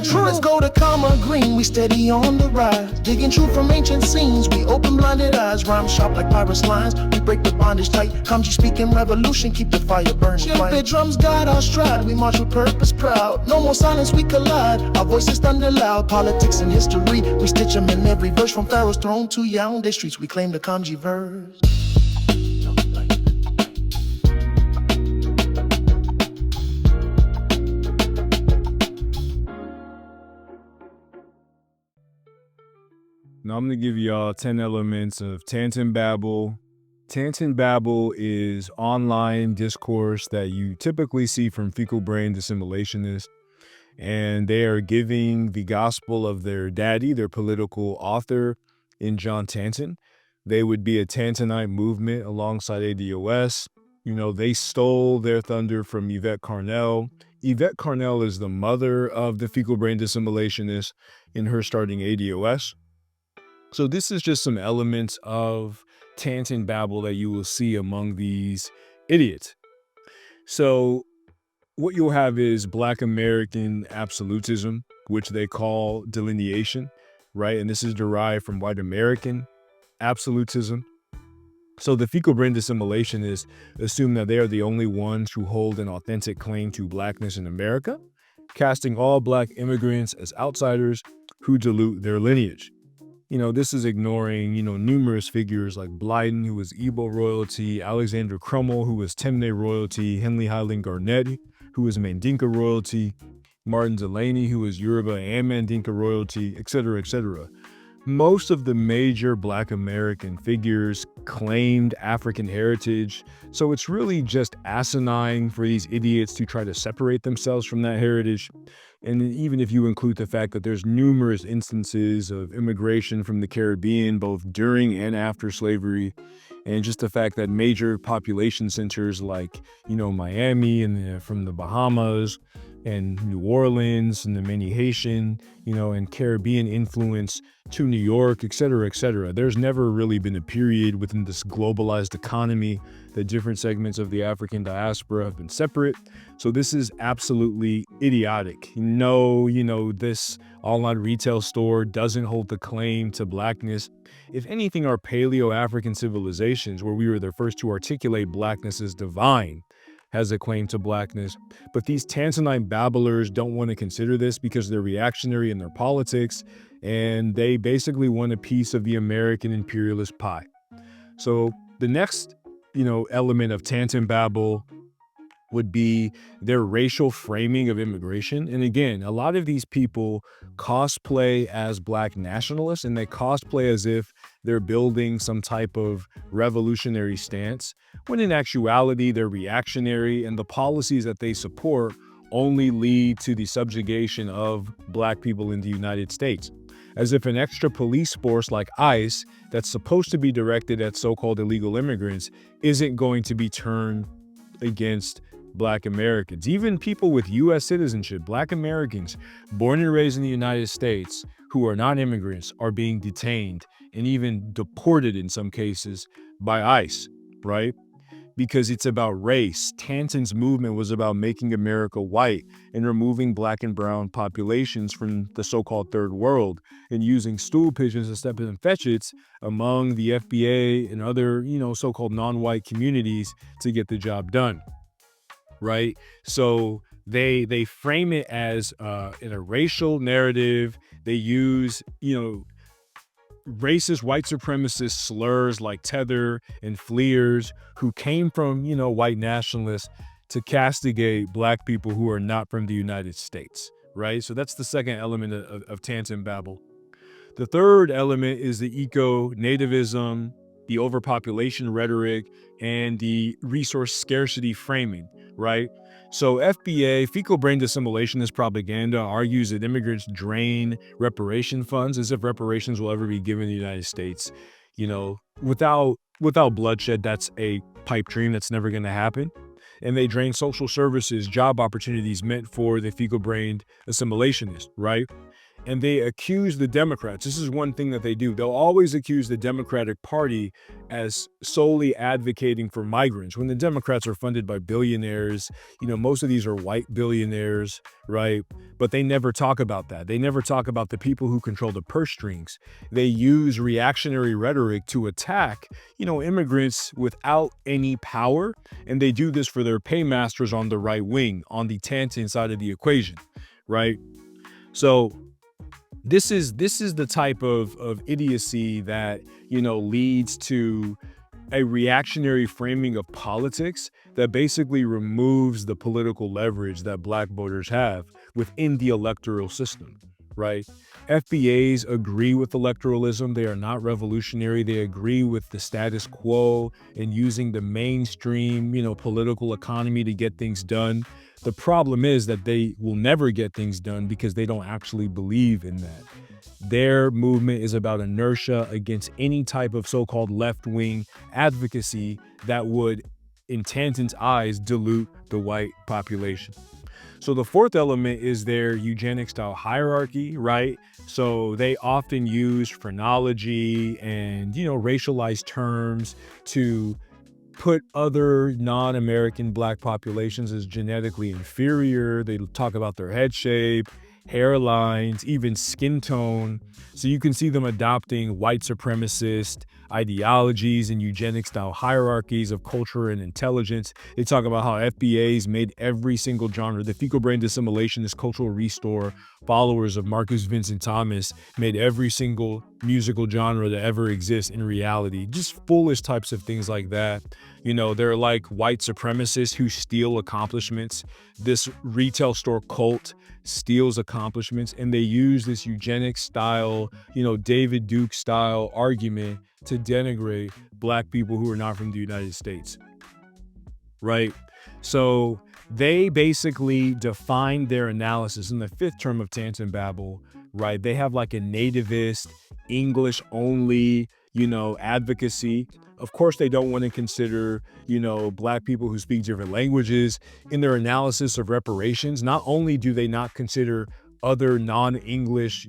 True. Let's go to comma green, we steady on the rise. Digging truth from ancient scenes, we open blinded eyes. Rhyme sharp like pirate lines, we break the bondage tight. Kamji speaking revolution, keep the fire burning. Chill drums guide our stride, we march with purpose proud. No more silence, we collide, our voices thunder loud. Politics and history, we stitch them in every verse. From Pharaoh's throne to Yaoundé streets, we claim the Kamji verse. Now I'm going to give y'all 10 elements of Tanton Babble. Tanton Babble is online discourse that you typically see from fecal brain assimilationists, and they are giving the gospel of their daddy, their political author, in John Tanton. They would be a Tantonite movement alongside ADOS. You know, they stole their thunder from Yvette Carnell. Yvette Carnell is the mother of the fecal brain assimilationists in her starting ADOS. So this is just some elements of Tanton Babble that you will see among these idiots. So what you'll have is Black American absolutism, which they call delineation, right? And this is derived from white American absolutism. So the fecal brain assimilationists assume that they are the only ones who hold an authentic claim to Blackness in America, casting all Black immigrants as outsiders who dilute their lineage. You know, this is ignoring, numerous figures like Blyden, who was Igbo royalty, Alexander Crummell, who was Temne royalty, Henley Highland Garnett, who was Mandinka royalty, Martin Delaney, who was Yoruba and Mandinka royalty, etc., etc. Most of the major Black American figures claimed African heritage, so it's really just asinine for these idiots to try to separate themselves from that heritage. And even if you include the fact that there's numerous instances of immigration from the Caribbean, both during and after slavery, and just the fact that major population centers like, Miami and from the Bahamas and New Orleans and the many Haitian, and Caribbean influence to New York, et cetera, et cetera. There's never really been a period within this globalized economy that different segments of the African diaspora have been separate. So this is absolutely idiotic. This online retail store doesn't hold the claim to Blackness. If anything, our Paleo-African civilizations, where we were the first to articulate Blackness as divine, has a claim to Blackness. But these Tantonite babblers don't want to consider this because they're reactionary in their politics, and they basically want a piece of the American imperialist pie. So the next, element of Tanton Babble would be their racial framing of immigration. And again, a lot of these people cosplay as Black nationalists, and they cosplay as if they're building some type of revolutionary stance, when in actuality, they're reactionary, and the policies that they support only lead to the subjugation of Black people in the United States. As if an extra police force like ICE that's supposed to be directed at so-called illegal immigrants isn't going to be turned against Black Americans. Even people with U.S. citizenship, Black Americans born and raised in the United States who are not immigrants, are being detained and even deported in some cases by ICE, right? Because it's about race. Tanton's movement was about making America white and removing Black and brown populations from the so-called third world, and using stool pigeons and step and fetchits among the FBA and other, so-called non-white communities to get the job done. Right? So they frame it as in a racial narrative. They use, racist white supremacist slurs like tether and fleers, who came from, white nationalists to castigate Black people who are not from the United States. Right? So that's the second element of Tanton Babble. The third element is the eco-nativism, the overpopulation rhetoric, and the resource scarcity framing, right? So FBA, fecal brain assimilationist propaganda, argues that immigrants drain reparation funds, as if reparations will ever be given in the United States. Without bloodshed, that's a pipe dream that's never going to happen. And they drain social services, job opportunities meant for the fecal brain assimilationists, right? and they accuse the Democrats. This is one thing that they do. They'll always accuse the Democratic Party as solely advocating for migrants when the Democrats are funded by billionaires. Most of these are white billionaires, right? But they never talk about that. They never talk about the people who control the purse strings. They use reactionary rhetoric to attack, immigrants without any power. And they do this for their paymasters on the right wing, on the Tanton side of the equation, right? So this is the type of idiocy that, leads to a reactionary framing of politics that basically removes the political leverage that Black voters have within the electoral system, right? FBAs agree with electoralism. They are not revolutionary. They agree with the status quo and using the mainstream, political economy to get things done. The problem is that they will never get things done because they don't actually believe in that. Their movement is about inertia against any type of so-called left-wing advocacy that would, in Tanton's eyes, dilute the white population. So the fourth element is their eugenic-style hierarchy, right? So they often use phrenology and, racialized terms to put other non-American Black populations as genetically inferior. They talk about their head shape, hairlines, even skin tone. So you can see them adopting white supremacist ideologies and eugenic-style hierarchies of culture and intelligence. They talk about how FBAs made every single genre. The fecal brain assimilationist cultural restore followers of Marcus Vincent Thomas made every single musical genre that ever exists in reality. Just foolish types of things like that. They're like white supremacists who steal accomplishments. This retail store cult steals accomplishments, and they use this eugenic-style, David Duke-style argument to denigrate Black people who are not from the United States, right? So they basically define their analysis in the fifth term of Tanton Babble, right? They have like a nativist, English-only, advocacy. Of course, they don't want to consider, Black people who speak different languages in their analysis of reparations. Not only do they not consider other non-English,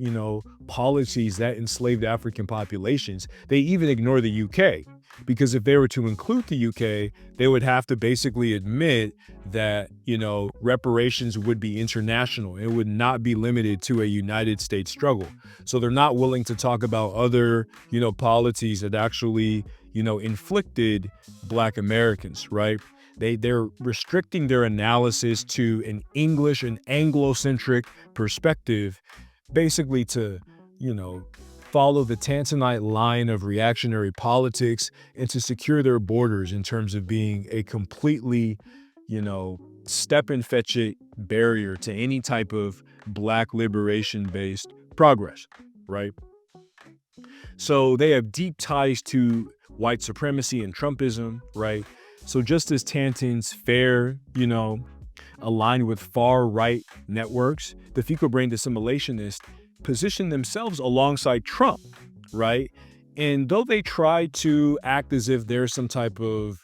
policies that enslaved African populations, they even ignore the UK. Because if they were to include the UK, they would have to basically admit that, reparations would be international. It would not be limited to a United States struggle. So they're not willing to talk about other, policies that actually, inflicted Black Americans, right? They're restricting their analysis to an English and Anglocentric perspective, basically to, follow the Tantonite line of reactionary politics and to secure their borders in terms of being a completely, step and fetch it barrier to any type of Black liberation-based progress, right? So they have deep ties to white supremacy and Trumpism, right? So just as Tanton's fair, aligned with far-right networks, the fecal brain assimilationists position themselves alongside Trump, right? And though they try to act as if they're some type of,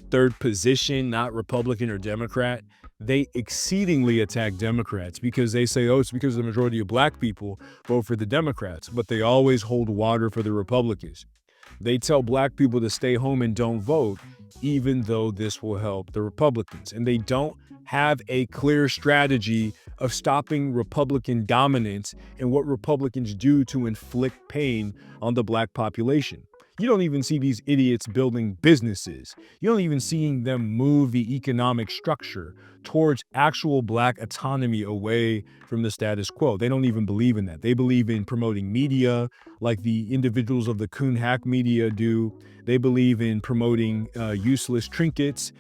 third position, not Republican or Democrat, they exceedingly attack Democrats because they say, it's because the majority of Black people vote for the Democrats, but they always hold water for the Republicans. They tell Black people to stay home and don't vote, even though this will help the Republicans. And they don't have a clear strategy of stopping Republican dominance and what Republicans do to inflict pain on the Black population. You don't even see these idiots building businesses. You don't even see them move the economic structure towards actual Black autonomy away from the status quo. They don't even believe in that. They believe in promoting media like the individuals of the Coon Hack media do. They believe in promoting useless trinkets,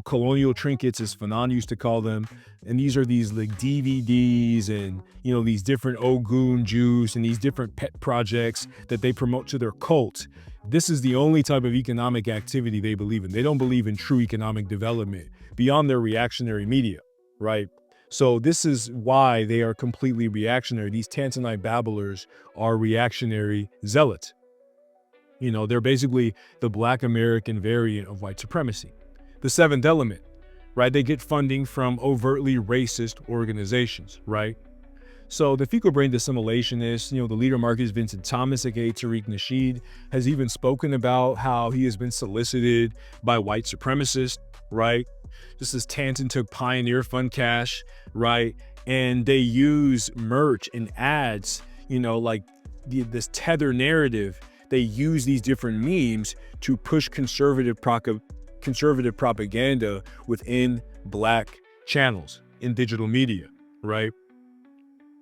colonial trinkets, as Fanon used to call them. And these are these like DVDs and, these different Ogun juice and these different pet projects that they promote to their cult. This is the only type of economic activity they believe in. They don't believe in true economic development beyond their reactionary media, right? So this is why they are completely reactionary. These Tantonite babblers are reactionary zealots. They're basically the Black American variant of white supremacy. The seventh element, right? They get funding from overtly racist organizations, right? So the fecal brain assimilationists, the leader Marcus Vincent Thomas, aka Tariq Nasheed, has even spoken about how he has been solicited by white supremacists, right? Just as Tanton took Pioneer Fund cash, right? And they use merch and ads, like this tether narrative. They use these different memes to push conservative propaganda within Black channels in digital media, right?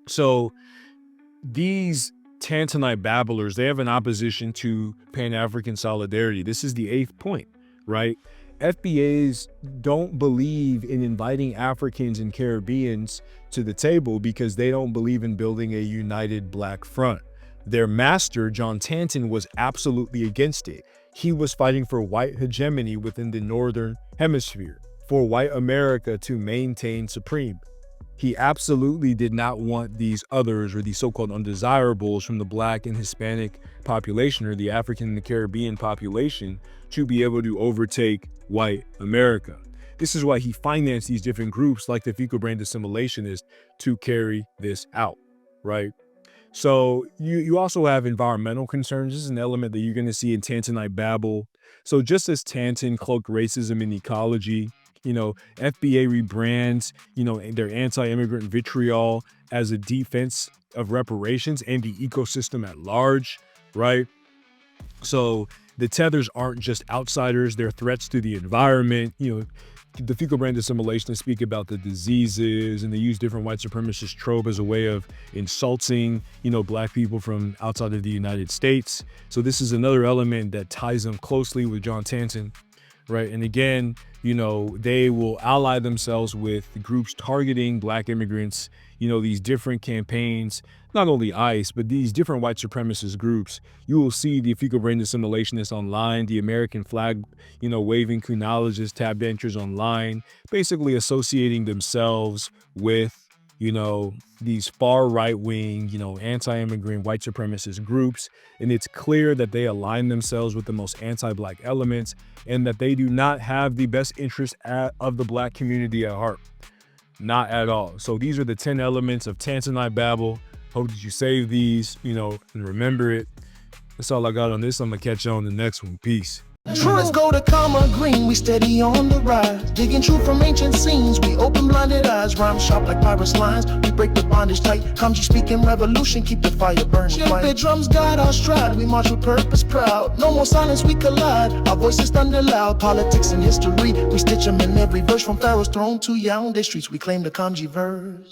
So these Tantonite babblers, they have an opposition to Pan African solidarity. This is the 8th point, right? FBAs don't believe in inviting Africans and Caribbeans to the table because they don't believe in building a united Black front. Their master, John Tanton, was absolutely against it. He was fighting for white hegemony within the Northern Hemisphere, for white America to maintain supreme. He absolutely did not want these others, or these so-called undesirables from the Black and Hispanic population, or the African and the Caribbean population, to be able to overtake white America. This is why he financed these different groups like the fecal brain assimilationists to carry this out, right? So you also have environmental concerns. This is an element that you're going to see in Tantonite Babble. So just as Tanton cloaked racism and ecology, FBA rebrands, their anti-immigrant vitriol as a defense of reparations and the ecosystem at large, right? So the tethers aren't just outsiders, they're threats to the environment. The fecal brain assimilationists speak about the diseases, and they use different white supremacist trope as a way of insulting, Black people from outside of the United States. So this is another element that ties them closely with John Tanton, right? And again, they will ally themselves with groups targeting Black immigrants, these different campaigns, not only ICE, but these different white supremacist groups. You will see the fecal brain assimilationists online, the American flag, waving chronologists, tap dancers online, basically associating themselves with, these far right-wing, anti-immigrant white supremacist groups. And it's clear that they align themselves with the most anti-Black elements and that they do not have the best interest of the Black community at heart. Not at all. So these are the 10 elements of Tantonite Babble. Hope that you save these, and remember it. That's all I got on this. I'm going to catch you on the next one. Peace. True as gold, a comma green, we steady on the rise. Digging truth from ancient scenes, we open blinded eyes. Rhyme sharp like pirates' lines, we break the bondage tight. Kanji speaking revolution, keep the fire burning. Shift drums guide our stride, we march with purpose proud. No more silence, we collide, our voices thunder loud. Politics and history, we stitch them in every verse. From Pharaoh's throne to Yaoundé streets, we claim the Kanji verse.